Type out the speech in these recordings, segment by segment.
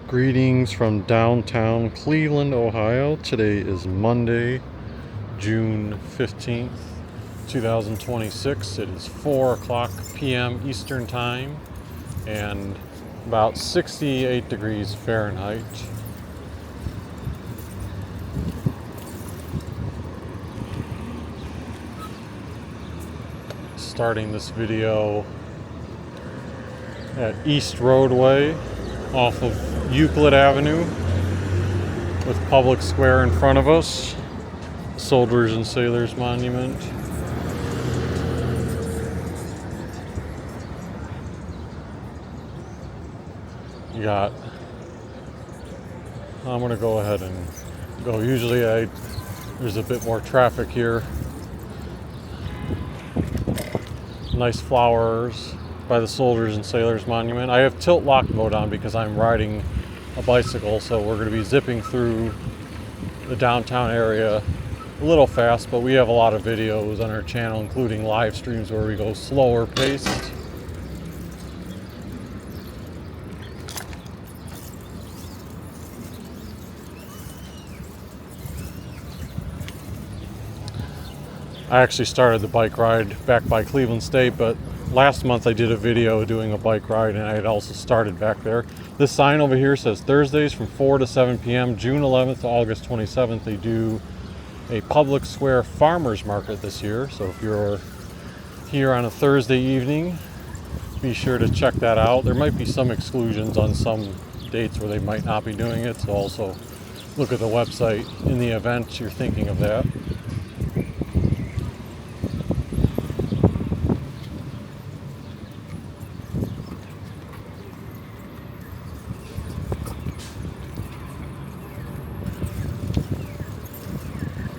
Greetings from downtown Cleveland, Ohio. Today is Monday, June 15th, 2026. It is 4 o'clock p.m. Eastern Time and about 68 degrees Fahrenheit. Starting this video at East Roadway off of Euclid Avenue with Public Square in front of us, Soldiers and Sailors Monument. I'm gonna go ahead and go. Usually there's a bit more traffic here. Nice flowers by the Soldiers and Sailors Monument. I have tilt lock mode on because I'm riding a bicycle, so we're going to be zipping through the downtown area a little fast, but we have a lot of videos on our channel, including live streams where we go slower paced. I actually started the bike ride back by Cleveland State, but last month I did a video doing a bike ride and I had also started back there. This sign over here says Thursdays from 4 to 7 p.m. June 11th to August 27th. They do a public square farmers market this year. So if you're here on a Thursday evening, be sure to check that out. There might be some exclusions on some dates where they might not be doing it. So also look at the website in the event you're thinking of that.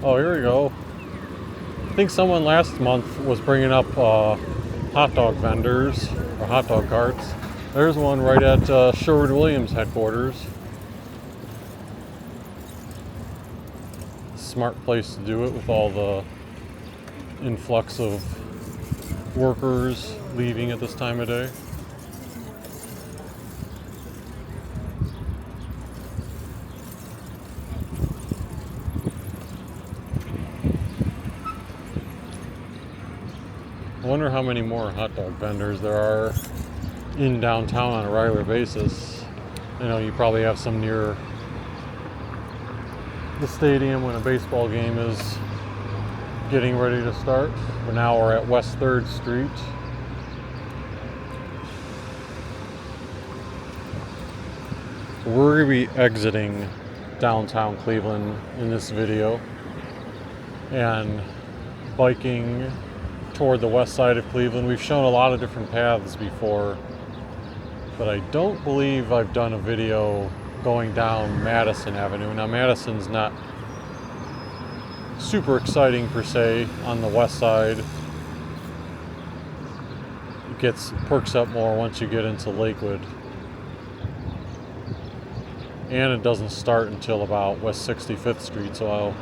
Oh, here we go. I think someone last month was bringing up hot dog vendors or hot dog carts. There's one right at Sherwood-Williams headquarters. Smart place to do it with all the influx of workers leaving at this time of day. I wonder how many more hot dog vendors there are in downtown on a regular basis. I know you probably have some near the stadium when a baseball game is getting ready to start. But now we're at West 3rd Street. So we're going to be exiting downtown Cleveland in this video and biking toward the west side of Cleveland. We've shown a lot of different paths before, but I don't believe I've done a video going down Madison Avenue. Now Madison's not super exciting per se on the west side. It perks up more once you get into Lakewood. And it doesn't start until about West 65th Street, so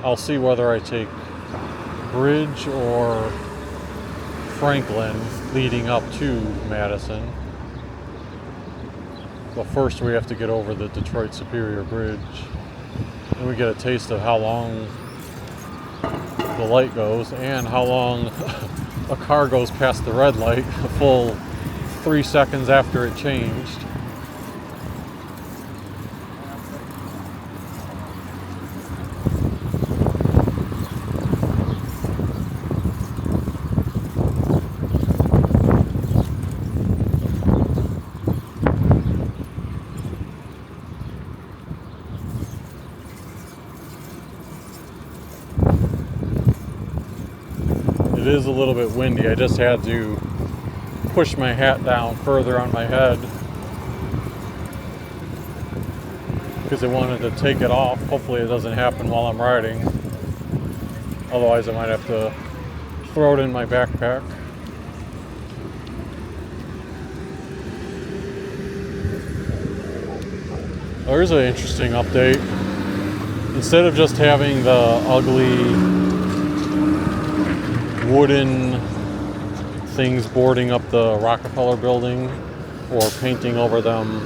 I'll see whether I take Bridge or Franklin leading up to Madison. But first we have to get over the Detroit Superior Bridge and we get a taste of how long the light goes and how long a car goes past the red light a full 3 seconds after it changed. It is a little bit windy. I just had to push my hat down further on my head because I wanted to take it off. Hopefully it doesn't happen while I'm riding. Otherwise I might have to throw it in my backpack. There's an interesting update. Instead of just having the ugly wooden things boarding up the Rockefeller building or painting over them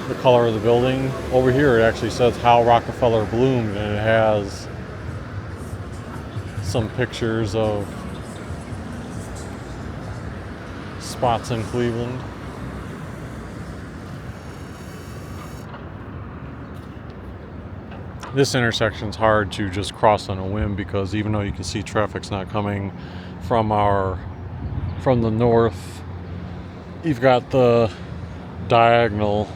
the color of the building. Over here it actually says how Rockefeller bloomed, and it has some pictures of spots in Cleveland. This intersection's hard to just cross on a whim because even though you can see traffic's not coming from the north, you've got the diagonal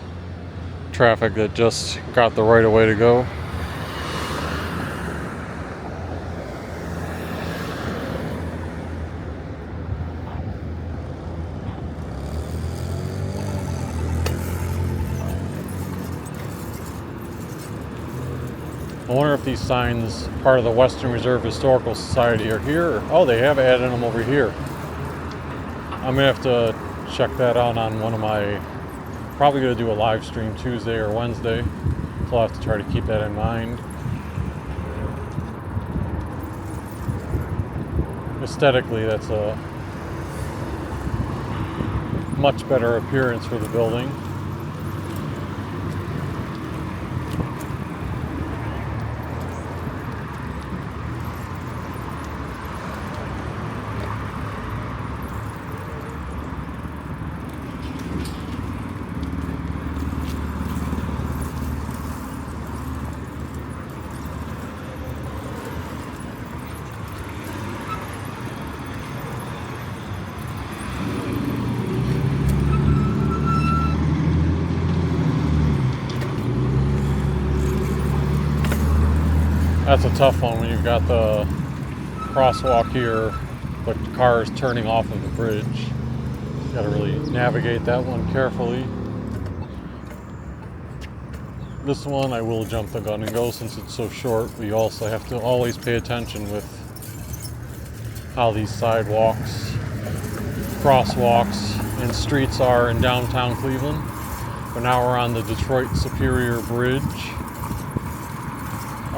traffic that just got the right of way to go. I wonder if these signs, part of the Western Reserve Historical Society, are here. Oh, they have added them over here. I'm gonna have to check that out on one of my, probably gonna do a live stream Tuesday or Wednesday. So I'll have to try to keep that in mind. Aesthetically, that's a much better appearance for the building. That's a tough one when you've got the crosswalk here, but cars turning off of the bridge. You gotta really navigate that one carefully. This one I will jump the gun and go since it's so short, but you also have to always pay attention with how these sidewalks, crosswalks, and streets are in downtown Cleveland. But now we're on the Detroit Superior Bridge.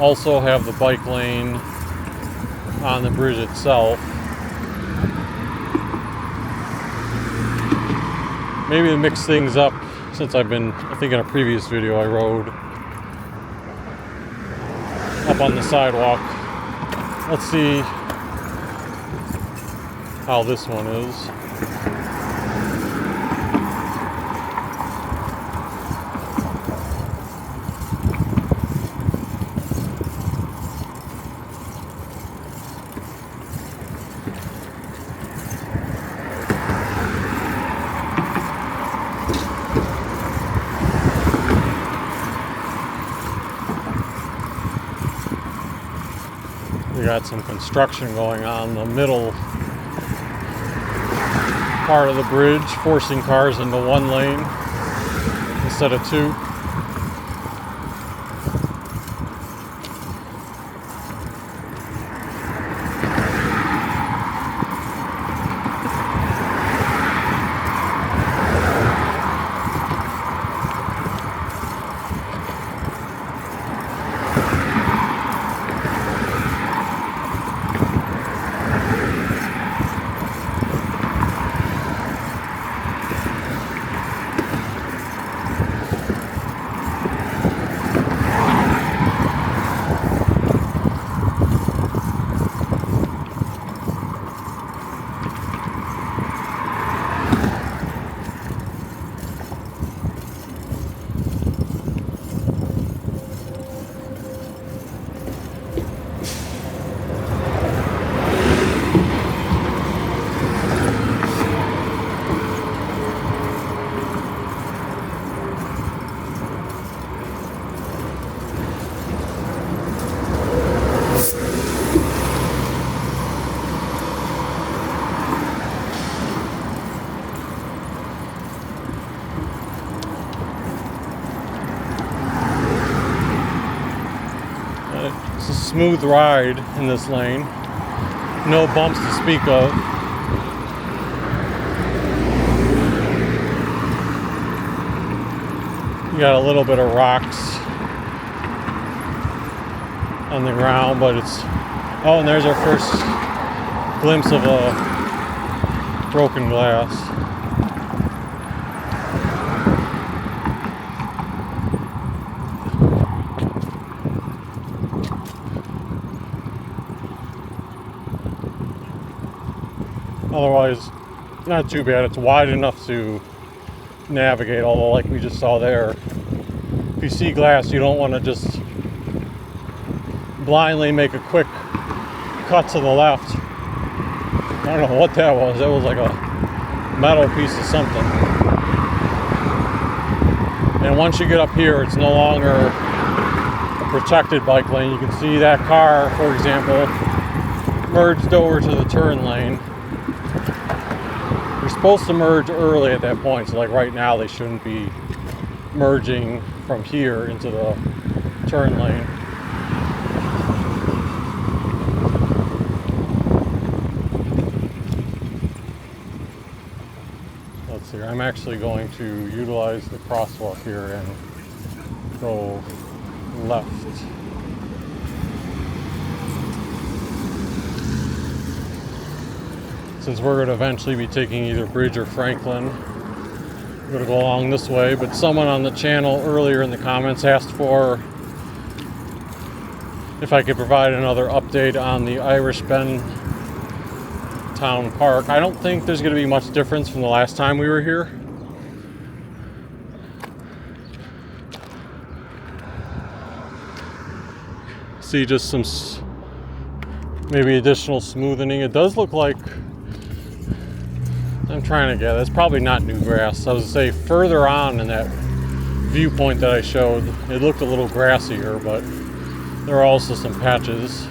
Also have the bike lane on the bridge itself. Maybe to mix things up, since I think in a previous video I rode up on the sidewalk. Let's see how this one is. We got some construction going on the middle part of the bridge, forcing cars into one lane instead of two. It's a smooth ride in this lane. No bumps to speak of. You got a little bit of rocks on the ground, but it's... Oh, and there's our first glimpse of a broken glass. Otherwise, not too bad. It's wide enough to navigate, although like we just saw there, if you see glass, you don't want to just blindly make a quick cut to the left. I don't know what that was. That was like a metal piece of something. And once you get up here, it's no longer a protected bike lane. You can see that car, for example, merged over to the turn lane. You're supposed to merge early at that point, so like right now they shouldn't be merging from here into the turn lane. Let's see, I'm actually going to utilize the crosswalk here and go left. Since we're going to eventually be taking either Bridge or Franklin, we're going to go along this way. But someone on the channel earlier in the comments asked for if I could provide another update on the Irishtown Bend Park. I don't think there's going to be much difference from the last time we were here. See just some maybe additional smoothing. It does look like, I'm trying to get, it's probably not new grass. I was to say further on in that viewpoint that I showed, it looked a little grassier, but there are also some patches.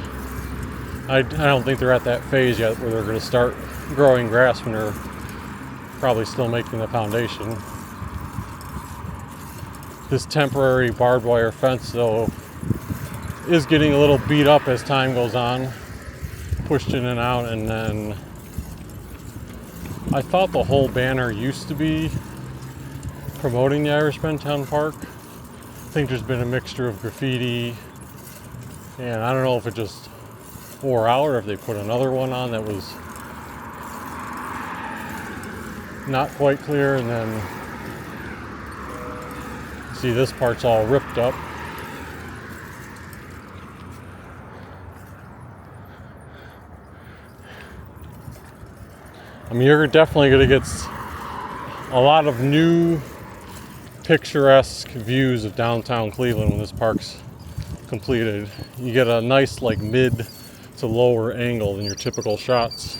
I don't think they're at that phase yet where they're going to start growing grass when they're probably still making the foundation. This temporary barbed wire fence, though, is getting a little beat up as time goes on. Pushed in and out, and then I thought the whole banner used to be promoting the Irishtown Bend Park. I think there's been a mixture of graffiti, and I don't know if it just wore out or if they put another one on that was not quite clear. And then see, this part's all ripped up. I mean, you're definitely going to get a lot of new picturesque views of downtown Cleveland when this park's completed. You get a nice like mid to lower angle than your typical shots.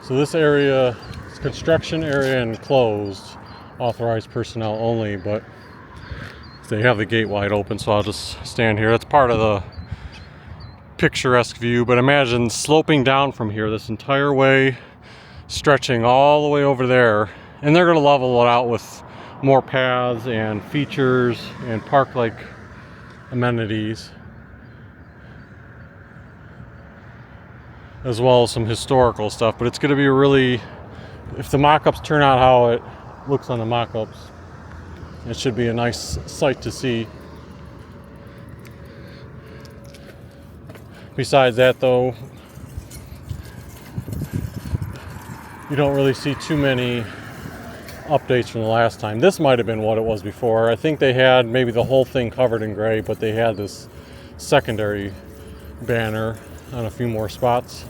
So this area is construction area and closed, authorized personnel only, but they have the gate wide open, so I'll just stand here. That's part of the picturesque view, but imagine sloping down from here this entire way, stretching all the way over there, and they're going to level it out with more paths and features and park-like amenities, as well as some historical stuff. But it's going to be really, if the mock-ups turn out how it looks on the mock-ups, it should be a nice sight to see. Besides that, though, you don't really see too many updates from the last time. This might have been what it was before. I think they had maybe the whole thing covered in gray, but they had this secondary banner on a few more spots.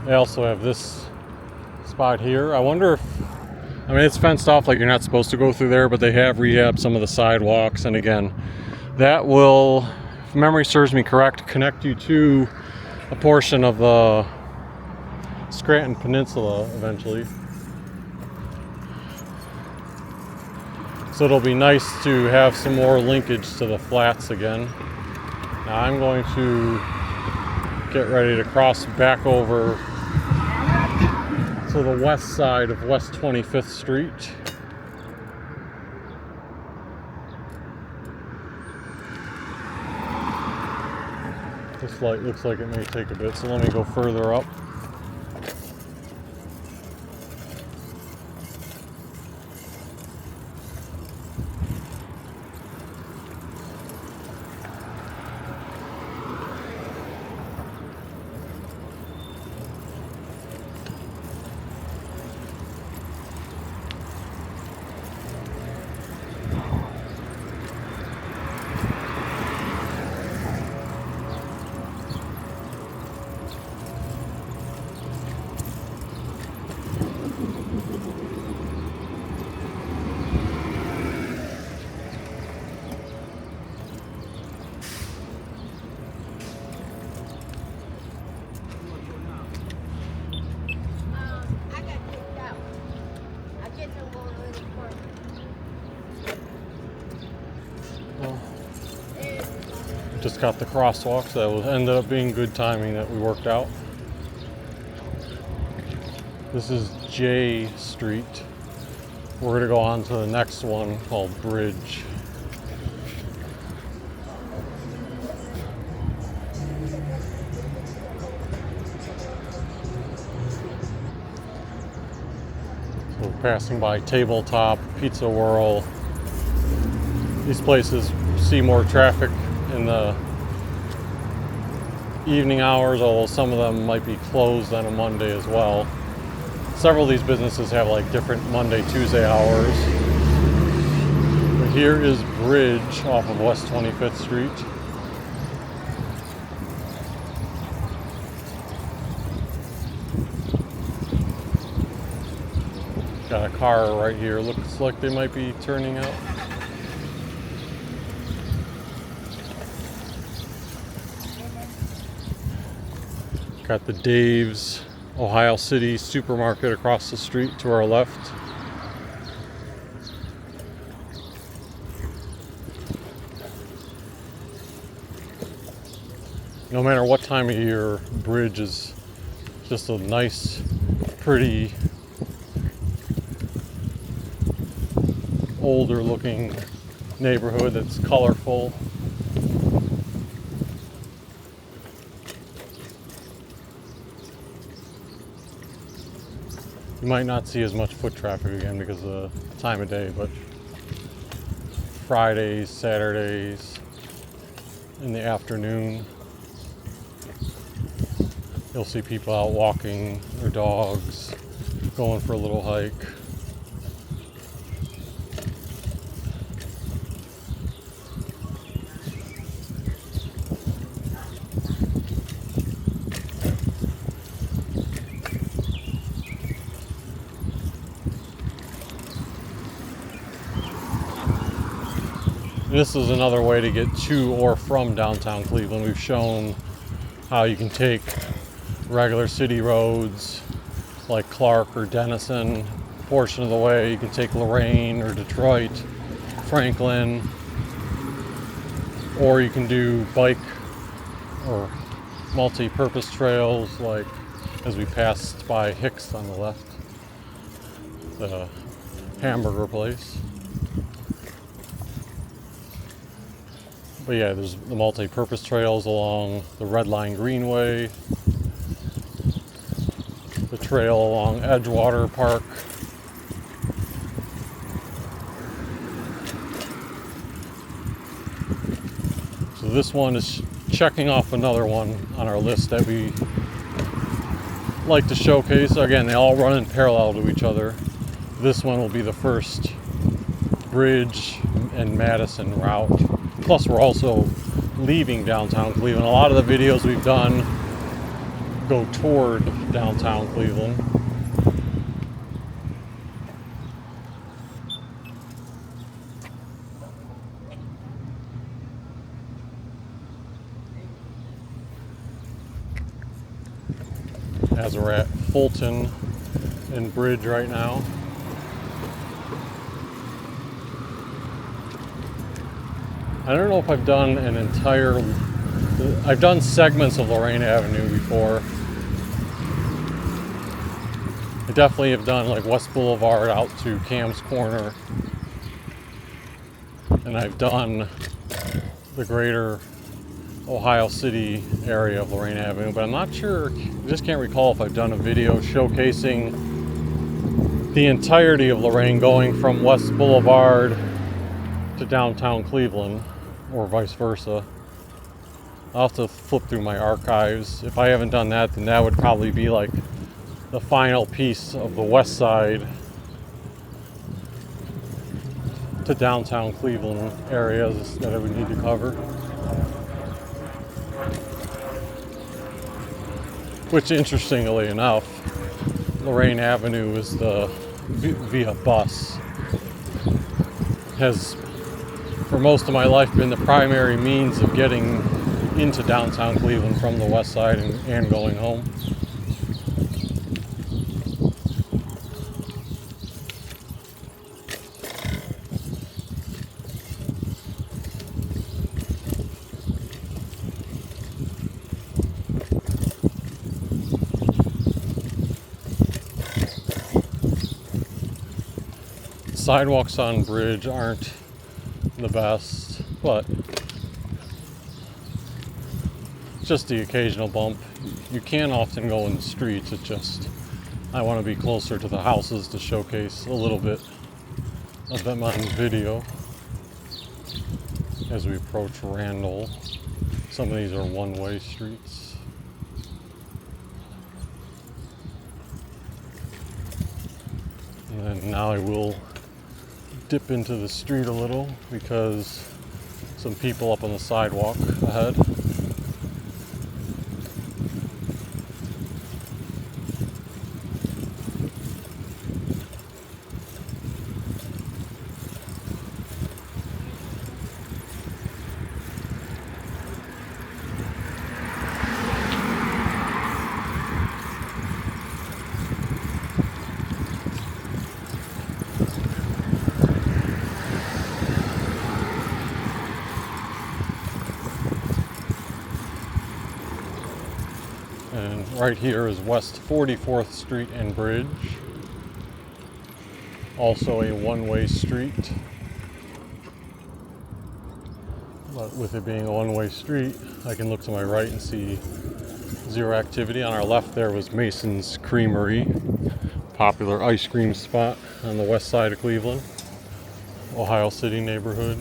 They also have this spot here. I wonder if, I mean, it's fenced off like you're not supposed to go through there, but they have rehabbed some of the sidewalks, and again, that will, if memory serves me correct, connect you to a portion of the Scranton Peninsula eventually. So it'll be nice to have some more linkage to the flats again. Now I'm going to get ready to cross back over to the west side of West 25th Street. This light looks like it may take a bit, so let me go further up. Just got the crosswalk, so that ended up being good timing that we worked out. This is J Street. We're gonna go on to the next one called Bridge. So we're passing by Tabletop, Pizza Whirl. These places see more traffic in the evening hours, although some of them might be closed on a Monday as well. Several of these businesses have like different Monday, Tuesday hours. But here is Bridge off of West 25th Street. Got a car right here. Looks like they might be turning out. Got the Dave's Ohio City supermarket across the street to our left. No matter what time of year, Bridge is just a nice, pretty, older looking neighborhood that's colorful. You might not see as much foot traffic again because of the time of day, but Fridays, Saturdays, in the afternoon, you'll see people out walking their dogs, going for a little hike. This is another way to get to or from downtown Cleveland. We've shown how you can take regular city roads like Clark or Denison a portion of the way. You can take Lorraine or Detroit, Franklin, or you can do bike or multi-purpose trails like as we passed by Hicks on the left, the hamburger place. But yeah, there's the multi-purpose trails along the Red Line Greenway, the trail along Edgewater Park. So this one is checking off another one on our list that we like to showcase. Again, they all run in parallel to each other. This one will be the first Bridge and Madison route. Plus, we're also leaving downtown Cleveland. A lot of the videos we've done go toward downtown Cleveland. As we're at Fulton and Bridge right now. I don't know if I've done I've done segments of Lorraine Avenue before. I definitely have done like West Boulevard out to Cam's Corner. And I've done the greater Ohio City area of Lorraine Avenue, but I'm not sure, I just can't recall if I've done a video showcasing the entirety of Lorraine going from West Boulevard to downtown Cleveland, or vice versa. I'll have to flip through my archives. If I haven't done that, then that would probably be like the final piece of the west side to downtown Cleveland areas that I would need to cover. Which, interestingly enough, Lorraine Avenue is the via bus has for most of my life been the primary means of getting into downtown Cleveland from the west side and going home. Sidewalks on Bridge aren't the best, but just the occasional bump. You can often go in the streets. It's just I want to be closer to the houses to showcase a little bit of them on video as we approach Randall. Some of these are one-way streets. And then now I will dip into the street a little because some people up on the sidewalk ahead. And right here is West 44th Street and Bridge. Also a one-way street. But with it being a one-way street, I can look to my right and see zero activity. On our left there was Mason's Creamery, popular ice cream spot on the west side of Cleveland, Ohio City neighborhood.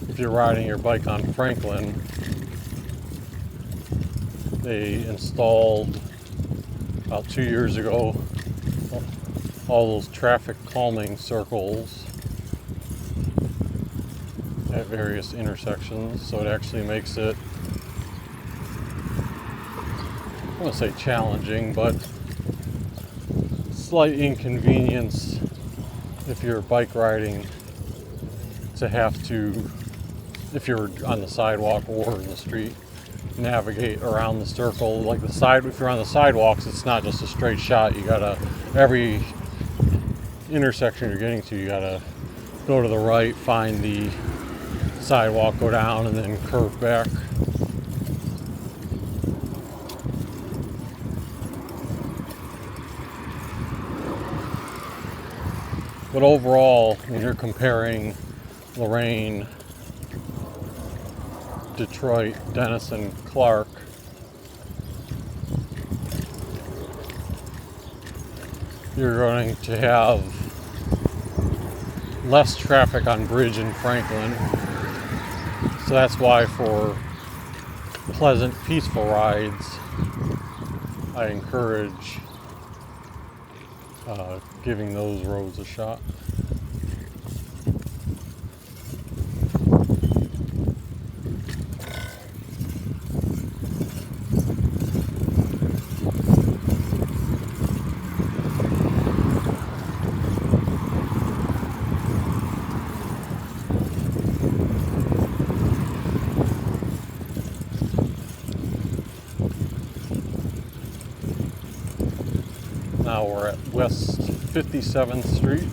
If you're riding your bike on Franklin, they installed about 2 years ago all those traffic calming circles at various intersections, so it actually makes it, I won't say challenging, but slight inconvenience if you're bike riding to have to, if you're on the sidewalk or in the street, navigate around the circle. Like the side, if you're on the sidewalks, it's not just a straight shot. You gotta, every intersection you're getting to, you gotta go to the right, find the sidewalk, go down, and then curve back. But overall, when you're comparing Lorraine, Detroit, Denison, Clark, you're going to have less traffic on Bridge and Franklin. So that's why for pleasant, peaceful rides, I encourage giving those roads a shot. Now we're at West 57th Street.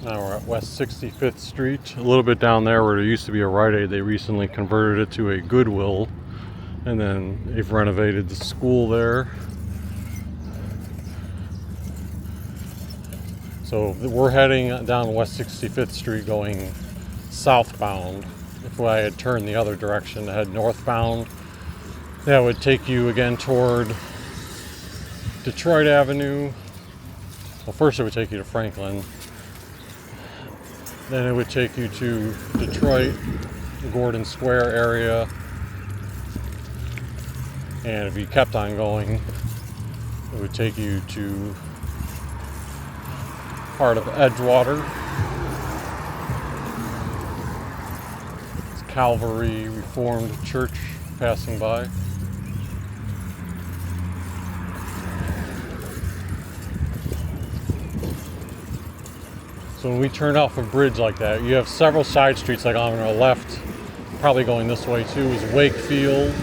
Now we're at West 65th Street. A little bit down there where there used to be a Rite Aid, they recently converted it to a Goodwill. And then they've renovated the school there. So we're heading down West 65th Street going southbound. If I had turned the other direction to head northbound, that would take you again toward Detroit Avenue. Well, first it would take you to Franklin. Then it would take you to Detroit, Gordon Square area. And if you kept on going, it would take you to part of Edgewater. It's Calvary Reformed Church passing by. So when we turn off a bridge like that, you have several side streets. Like on our left, probably going this way too, is Wakefield.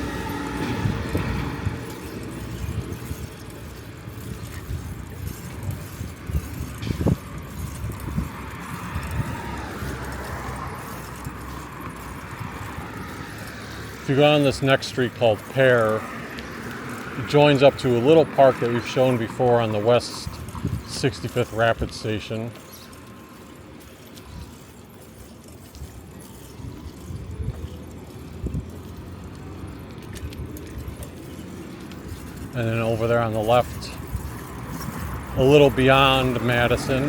If you go on this next street called Pear, it joins up to a little park that we've shown before on the West 65th Rapid Station. And then over there on the left, a little beyond Madison,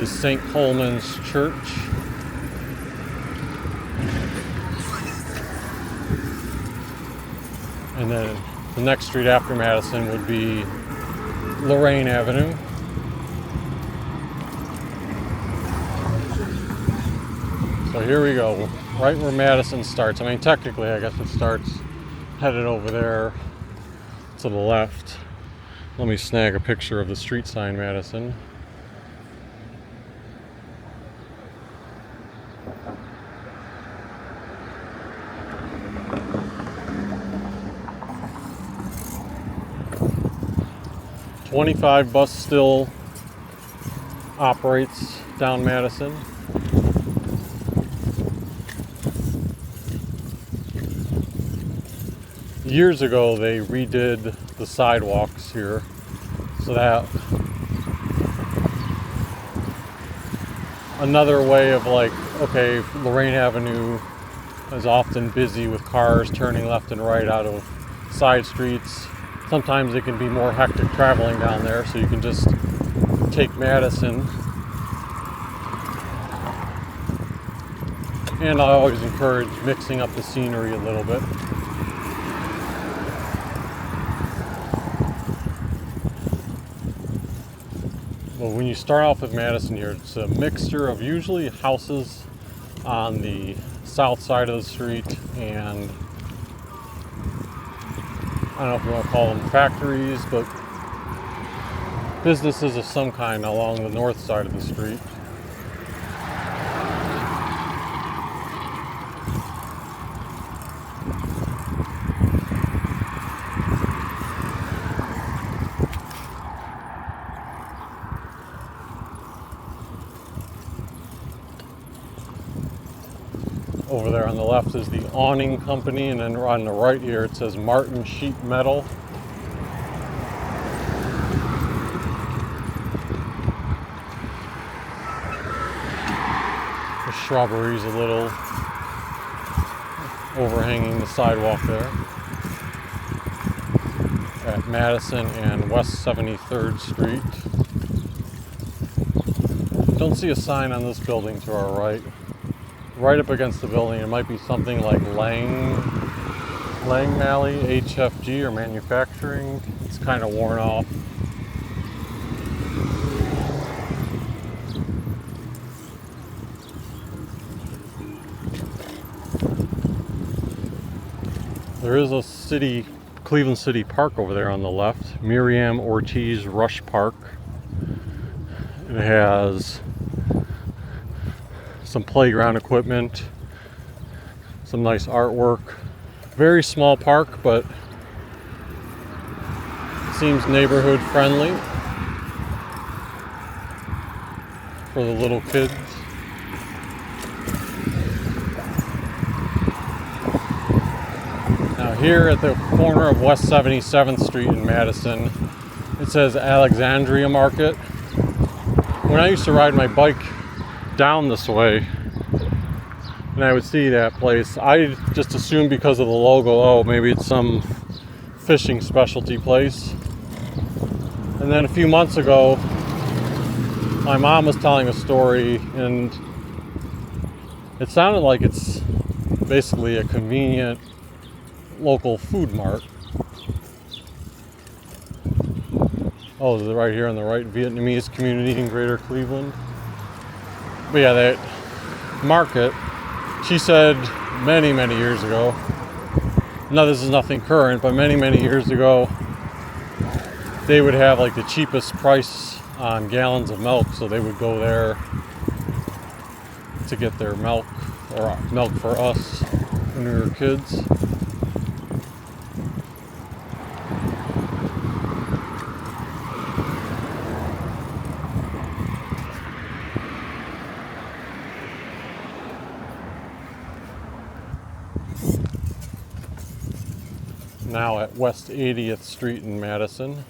is St. Coleman's Church. And then the next street after Madison would be Lorraine Avenue. So here we go, right where Madison starts. I mean, technically, I guess it starts headed over there to the left. Let me snag a picture of the street sign, Madison. "25 bus still operates down Madison. Years ago, they redid the sidewalks here so that another way of like, okay, Lorraine Avenue is often busy with cars turning left and right out of side streets. Sometimes it can be more hectic traveling down there, so you can just take Madison. And I always encourage mixing up the scenery a little bit. Well, when you start off with Madison here, it's a mixture of usually houses on the south side of the street and don't know if you want to call them factories, but businesses of some kind along the north side of the street. Over there on the left is the awning company, and then on the right here it says Martin Sheet Metal. The shrubbery's a little overhanging the sidewalk there at Madison and West 73rd Street. Don't see a sign on this building to our right. Right up against the building, it might be something like Lang Malley, HFG, or manufacturing. It's kind of worn off. There is a Cleveland City Park over there on the left, Miriam Ortiz Rush Park. It has some playground equipment, some nice artwork. Very small park, but seems neighborhood friendly for the little kids. Now here at the corner of West 77th Street in Madison, it says Alexandria Market. When I used to ride my bike down this way and I would see that place, I just assumed because of the logo, oh, maybe it's some fishing specialty place. And then a few months ago, my mom was telling a story, and it sounded like it's basically a convenient local food mart. Oh, is it right here on the right, Vietnamese community in Greater Cleveland? But yeah, that market, she said many, many years ago, no, this is nothing current, but many, many years ago, they would have like the cheapest price on gallons of milk, so they would go there to get their milk, or milk for us when we were kids. Now at West 80th Street in Madison.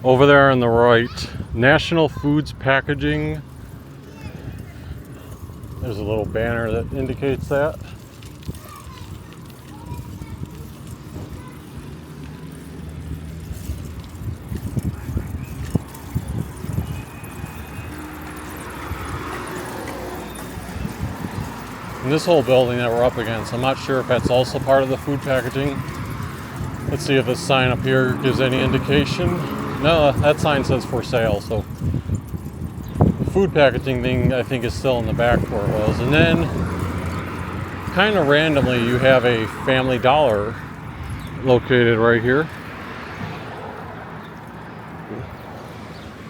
Over there on the right, National Foods Packaging. There's a little banner that indicates that. And this whole building that we're up against, I'm not sure if that's also part of the food packaging. Let's see if this sign up here gives any indication. No, that sign says for sale, so the food packaging thing I think is still in the back where it was. And then, kind of randomly, you have a Family Dollar located right here.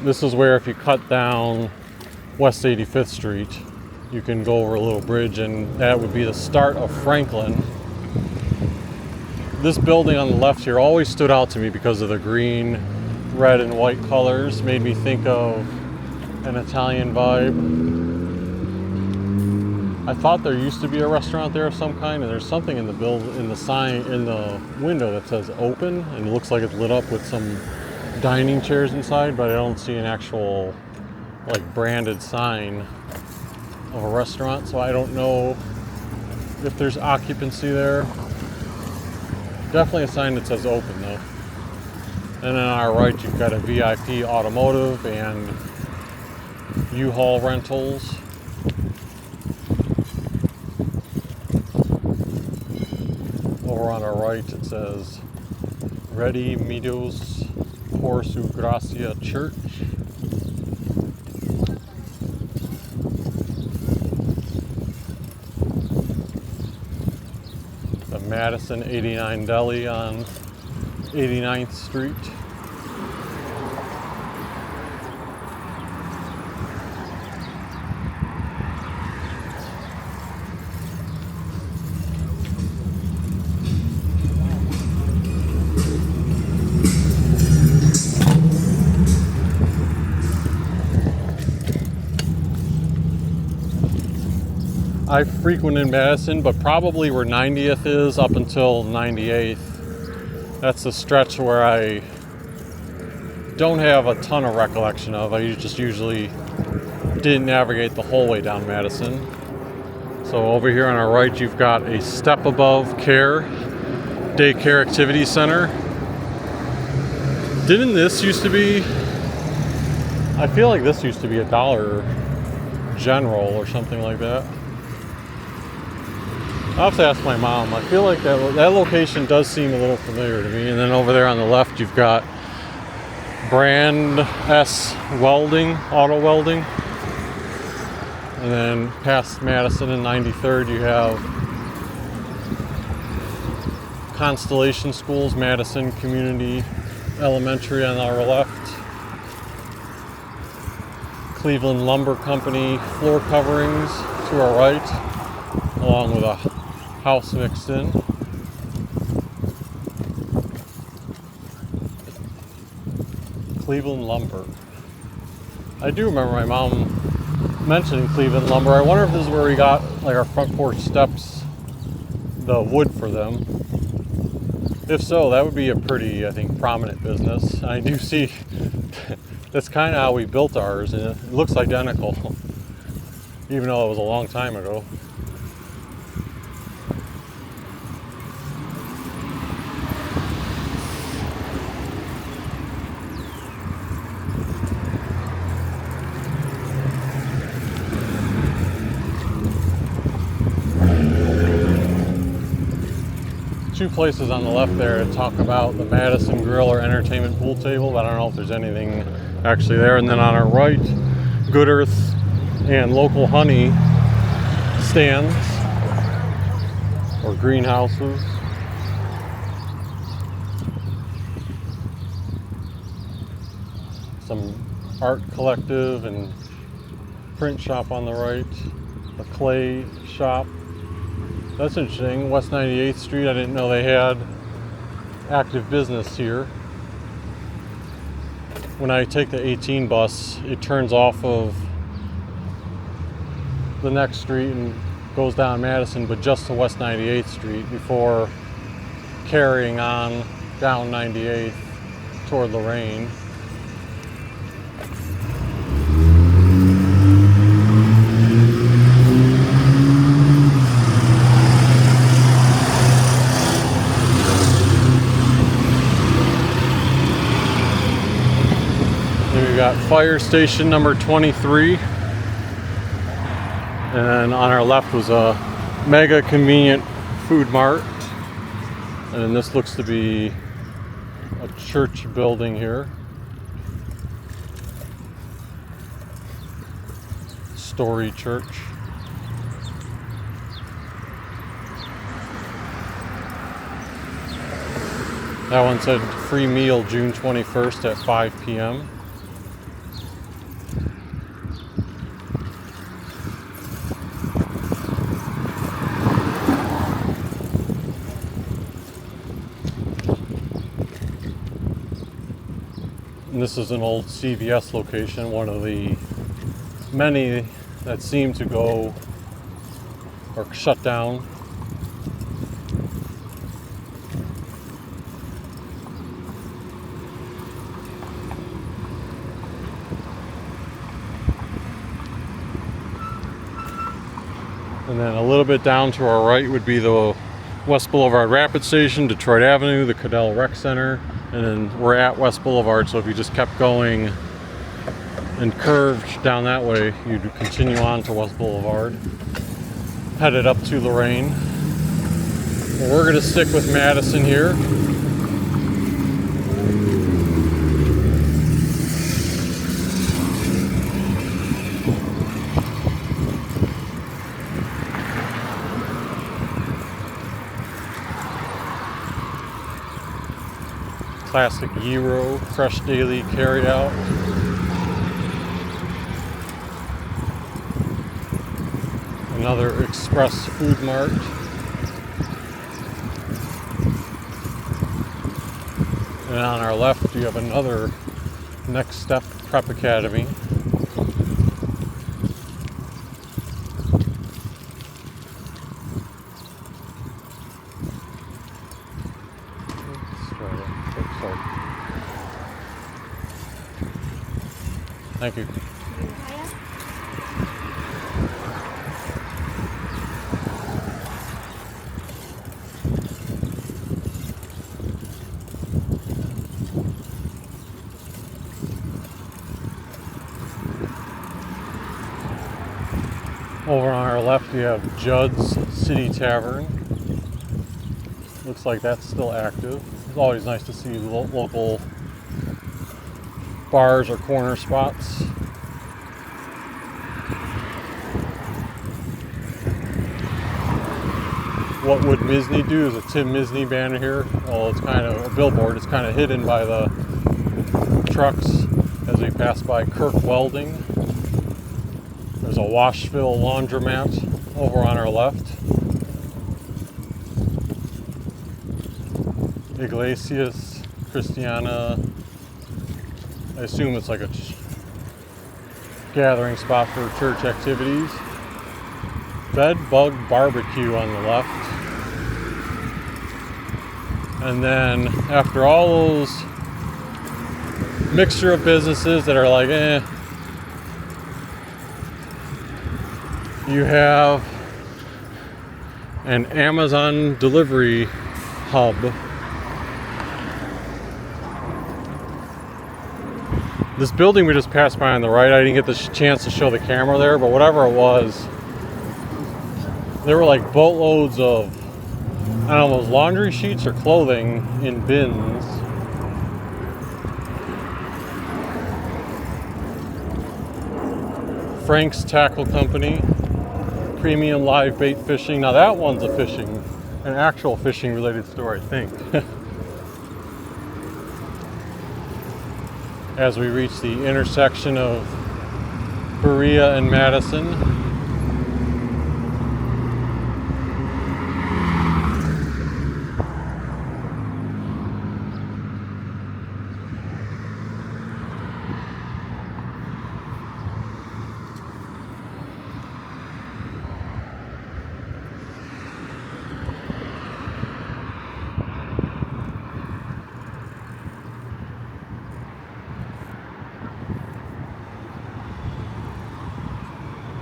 This is where if you cut down West 85th Street, you can go over a little bridge, and that would be the start of Franklin. This building on the left here always stood out to me because of the green, red, and white colors. Made me think of an Italian vibe. I thought there used to be a restaurant there of some kind, and there's something in the sign in the window that says open, and it looks like it's lit up with some dining chairs inside, but I don't see an actual like branded sign of a restaurant, so I don't know if there's occupancy there. Definitely a sign that says open though. And then on our right you've got a VIP Automotive and U-Haul Rentals. Over on our right it says Ready Meadows Por Su Gracia Church. The Madison 89 Deli on 89th Street. I frequented Madison, but probably where 90th is up until 98th. That's the stretch where I don't have a ton of recollection of. I just usually didn't navigate the whole way down Madison. So over here on our right, you've got a Step Above Care Daycare Activity Center. Didn't this used to be, I feel like this used to be a Dollar General or something like that. I'll have to ask my mom. I feel like that location does seem a little familiar to me. And then over there on the left, you've got Brand S Welding, Auto Welding. And then past Madison and 93rd, you have Constellation Schools, Madison Community Elementary on our left. Cleveland Lumber Company floor coverings to our right, along with a house mixed in. Cleveland Lumber. I do remember my mom mentioning Cleveland Lumber. I wonder if this is where we got like our front porch steps, the wood for them. If so, that would be a pretty, I think, prominent business. I do see that's kind of how we built ours, and it looks identical, even though it was a long time ago. Two places on the left there to talk about the Madison Grill or Entertainment Pool Table, but I don't know if there's anything actually there. And then on our right, Good Earth and Local Honey stands or greenhouses. Some art collective and print shop on the right, a clay shop. That's interesting. West 98th Street, I didn't know they had active business here. When I take the 18 bus, it turns off of the next street and goes down Madison, but just to West 98th Street before carrying on down 98th toward Lorraine. Got fire station number 23, and on our left was a mega convenient food mart, and this looks to be a church building here. Story Church. That one said free meal June 21st at 5 p.m. And this is an old CVS location, one of the many that seem to go or shut down. And then a little bit down to our right would be the West Boulevard Rapid Station, Detroit Avenue, the Cadell Rec Center, and then we're at West Boulevard, so if you just kept going and curved down that way, you'd continue on to West Boulevard, headed up to Lorraine. Well, we're going to stick with Madison here. Classic gyro, fresh daily carryout. Another express food mart. And on our left, you have another Next Step Prep Academy. Thank you. Over on our left, you have Judd's City Tavern. Looks like that's still active. It's always nice to see local bars or corner spots. What would Misney do? Is a Tim Misney banner here. Well, it's kind of a billboard. It's kind of hidden by the trucks as we pass by Kirk Welding. There's a Washville laundromat over on our left. Iglesias Christiana. I assume it's like a gathering spot for church activities. Bed Bug Barbecue on the left. And then after all those mixture of businesses that are like, you have an Amazon delivery hub. This building we just passed by on the right, I didn't get the chance to show the camera there, but whatever it was, there were like boatloads of, I don't know, those laundry sheets or clothing in bins. Frank's Tackle Company, Premium Live Bait Fishing. Now that one's an actual fishing related store, I think. As we reach the intersection of Berea and Madison.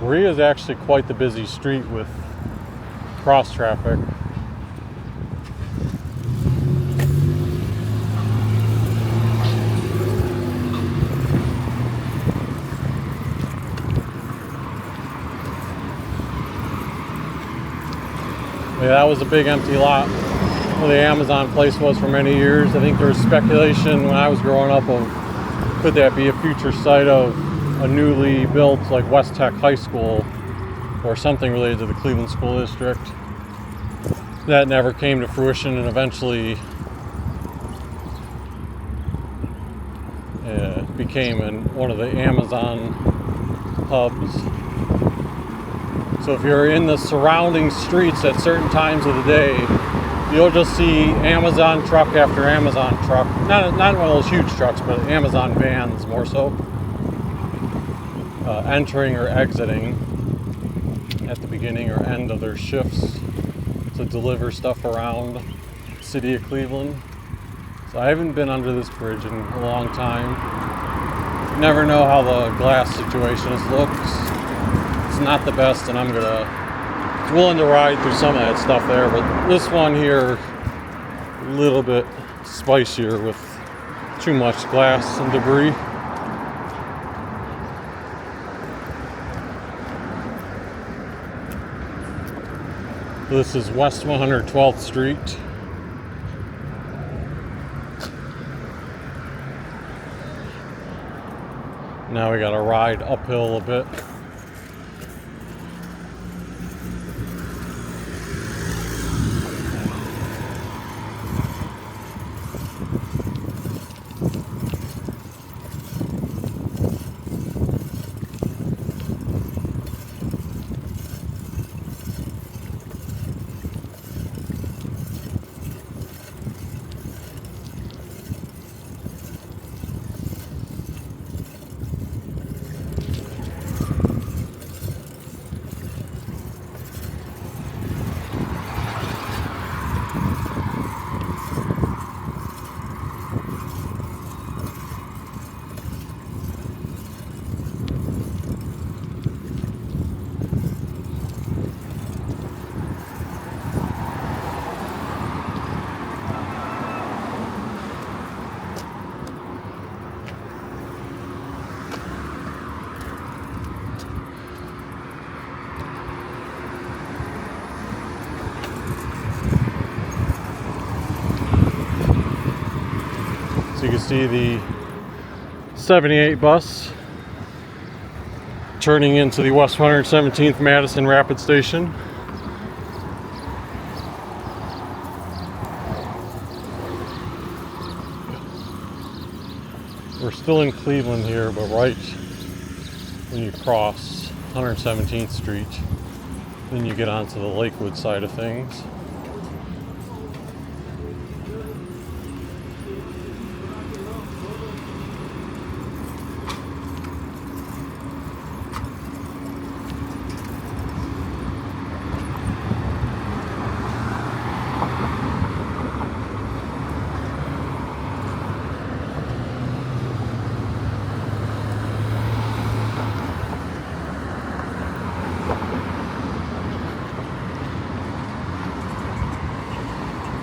Berea is actually quite the busy street with cross traffic. Yeah, that was a big empty lot where the Amazon place was for many years. I think there was speculation when I was growing up of could that be a future site of a newly built like West Tech High School or something related to the Cleveland School District. That never came to fruition, and eventually became one of the Amazon hubs. So if you're in the surrounding streets at certain times of the day, you'll just see Amazon truck after Amazon truck. Not one of those huge trucks, but Amazon vans more so. Entering or exiting at the beginning or end of their shifts to deliver stuff around the city of Cleveland. So I haven't been under this bridge in a long time. Never know how the glass situation looks. It's not the best, and I'm willing to ride through some of that stuff there, but this one here, a little bit spicier with too much glass and debris. This is West 112th Street. Now we got to ride uphill a bit. see the 78 bus turning into the West 117th Madison Rapid Station. We're still in Cleveland here, but right when you cross 117th Street, then you get onto the Lakewood side of things.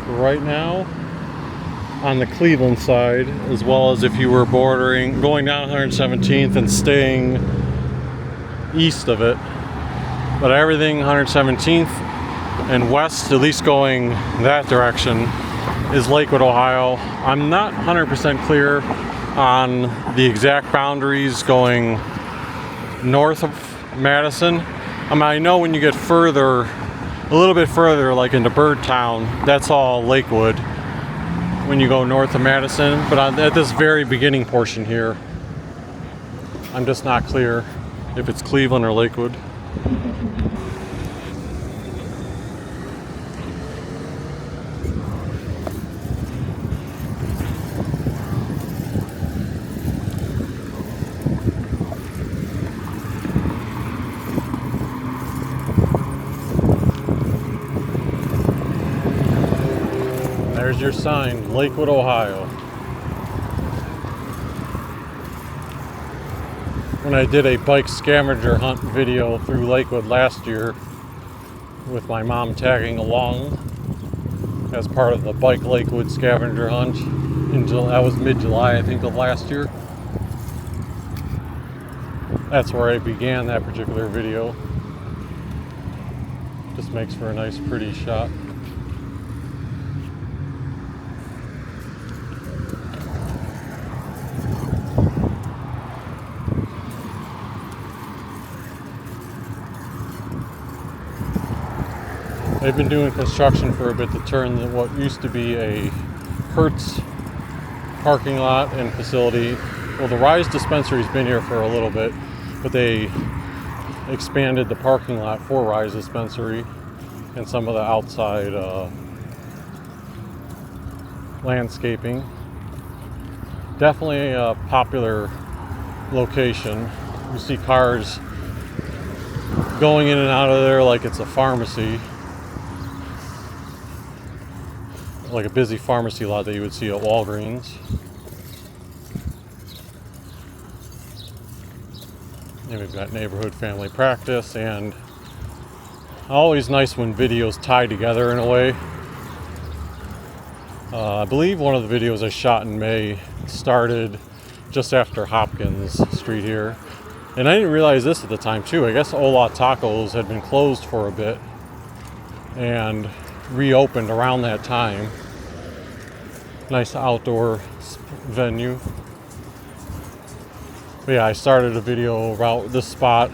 Right now on the Cleveland side, as well as if you were going down 117th and staying east of it, but everything 117th and west, at least going that direction, is Lakewood, Ohio. I'm not 100% clear on the exact boundaries going north of Madison. I know when you get a little bit further, like into Birdtown, that's all Lakewood when you go north of Madison. But at this very beginning portion here, I'm just not clear if it's Cleveland or Lakewood. There's your sign, Lakewood, Ohio. When I did a bike scavenger hunt video through Lakewood last year with my mom tagging along as part of the Bike Lakewood scavenger hunt, that was mid-July, I think, of last year. That's where I began that particular video. Just makes for a nice, pretty shot. They've been doing construction for a bit to turn what used to be a Hertz parking lot and facility. Well, the Rise dispensary's been here for a little bit, but they expanded the parking lot for Rise dispensary and some of the outside landscaping. Definitely a popular location. You see cars going in and out of there like it's a pharmacy. Like a busy pharmacy lot that you would see at Walgreens. And we've got neighborhood family practice, and always nice when videos tie together in a way. I believe one of the videos I shot in May started just after Hopkins Street here. And I didn't realize this at the time too. I guess Ola Tacos had been closed for a bit and reopened around that time. Nice outdoor venue. But yeah, I started a video about this spot,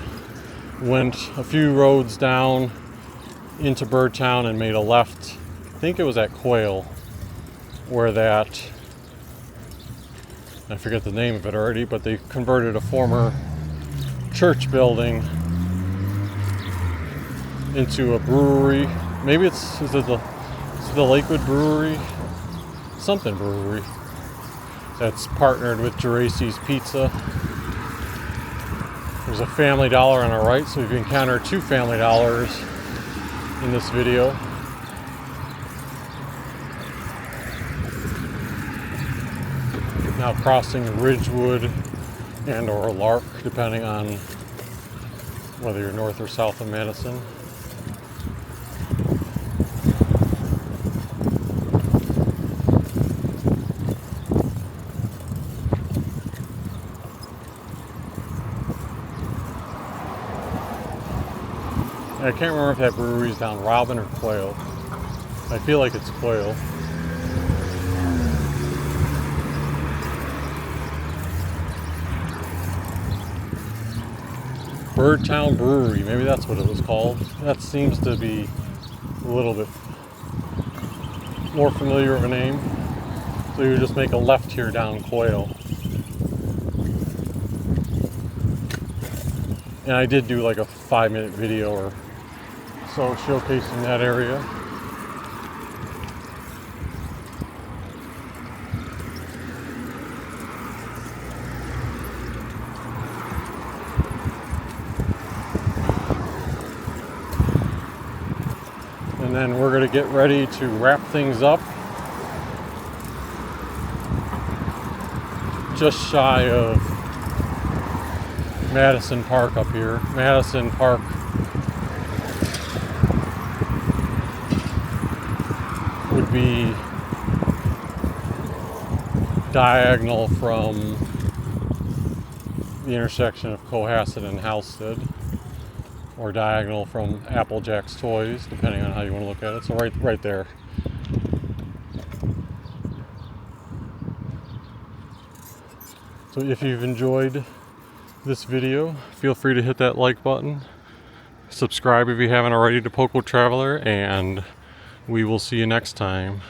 went a few roads down into Birdtown and made a left. I think it was at Quail, where I forget the name of it already, but they converted a former church building into a brewery. Maybe is it the Lakewood Brewery? Something brewery. That's partnered with Geraci's Pizza. There's a Family Dollar on our right, so we've encountered two Family Dollars in this video. Now crossing Ridgewood and or Lark, depending on whether you're north or south of Madison. I can't remember if that brewery's down Robin or Quail. I feel like it's Quail. Birdtown Brewery, maybe that's what it was called. That seems to be a little bit more familiar of a name. So you just make a left here down Quail. And I did do like a 5-minute video or so showcasing that area. And then we're going to get ready to wrap things up. Just shy of Madison Park up here. Madison Park would be diagonal from the intersection of Cohasset and Halstead, or diagonal from Applejack's Toys, depending on how you want to look at it. So right there. So if you've enjoyed this video, feel free to hit that like button. Subscribe if you haven't already to Poco Traveler, and we will see you next time.